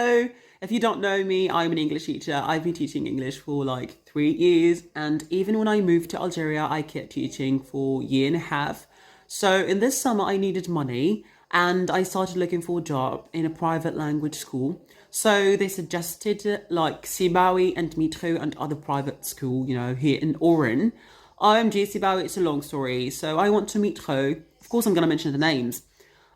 So, if you don't know me, I'm an English teacher. I've been teaching English for like 3 years, and even when I moved to Algeria, I kept teaching for a year and a half. So, in this summer, I needed money, and I started looking for a job in a private language school. So, they suggested like Sibawi and Mيترو and other private school, here in Oran. OMG, Sibawi, it's a long story. So, I went to Mيترو. Of course, I'm going to mention the names.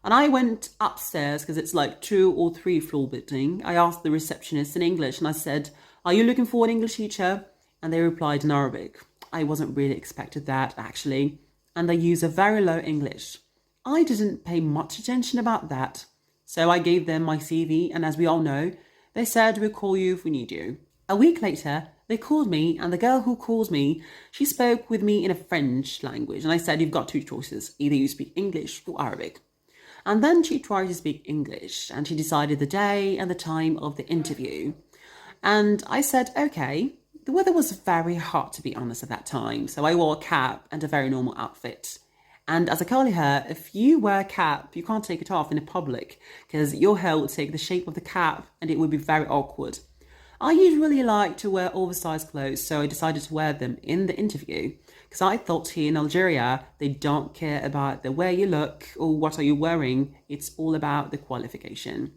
And I went upstairs because it's like 2 or 3 floor building. I asked the receptionist in English and I said, "Are you looking for an English teacher?" And they replied in Arabic. I wasn't really expected that actually. And they use a very low English. I didn't pay much attention about that. So I gave them my CV, and as we all know, they said, "We'll call you if we need you." A week later, they called me, and the girl who calls me, she spoke with me in a French language. And I said, "You've got 2 choices. Either you speak English or Arabic." And then she tried to speak English, and she decided the day and the time of the interview. And I said, okay. The weather was very hot, to be honest, at that time. So I wore a cap and a very normal outfit. And as a curly hair, if you wear a cap, you can't take it off in a public because your hair would take the shape of the cap and it would be very awkward. I usually like to wear oversized clothes, so I decided to wear them in the interview because I thought here in Algeria, they don't care about the way you look or what are you wearing. It's all about the qualification.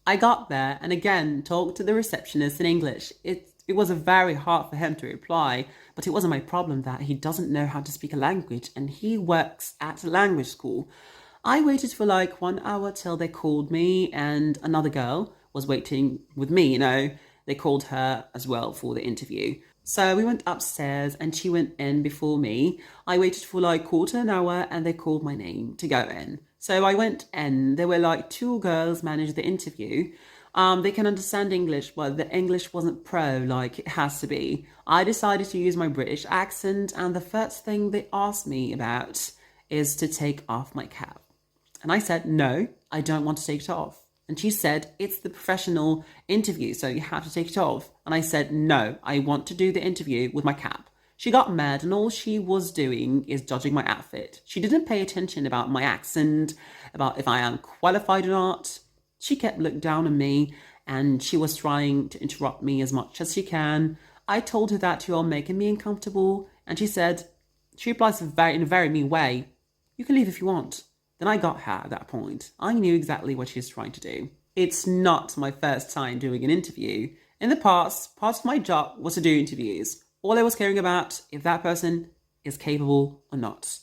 I got there and again talked to the receptionist in English. It was very hard for him to reply, but it wasn't my problem that he doesn't know how to speak a language and he works at a language school. I waited for like 1 hour till they called me, and another girl was waiting with me. They called her as well for the interview. So we went upstairs and she went in before me. I waited for like quarter an hour and they called my name to go in. So I went in. There were like 2 girls managed the interview. They can understand English, but the English wasn't pro like it has to be. I decided to use my British accent, and the first thing they asked me about is to take off my cap. And I said, no, I don't want to take it off. And she said, it's the professional interview, so you have to take it off. And I said, no, I want to do the interview with my cap. She got mad, and all she was doing is judging my outfit. She didn't pay attention about my accent, about if I am qualified or not. She kept looking down on me, and she was trying to interrupt me as much as she can. I told her that you are making me uncomfortable, and she replies in a very mean way, "You can leave if you want." Then I got her at that point. I knew exactly what she was trying to do. It's not my first time doing an interview. In the past, part of my job was to do interviews. All I was caring about if that person is capable or not.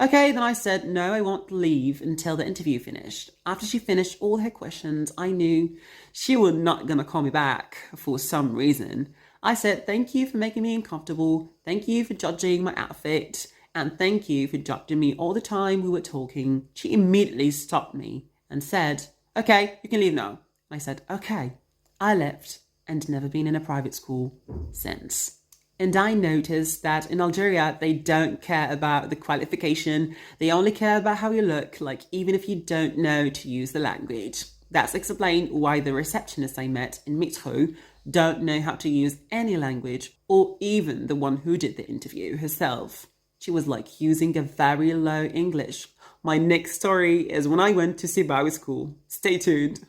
Okay, then I said, no, I won't leave until the interview finished. After she finished all her questions, I knew she was not going to call me back for some reason. I said, thank you for making me uncomfortable. Thank you for judging my outfit. And thank you for judging me all the time we were talking. She immediately stopped me and said, okay, you can leave now. I said, okay. I left and never been in a private school since. And I noticed that in Algeria, they don't care about the qualification. They only care about how you look, like even if you don't know to use the language. That's explained why the receptionist I met in Mيترو don't know how to use any language, or even the one who did the interview herself. She was like using a very low English. My next story is when I went to Sibawi school. Stay tuned.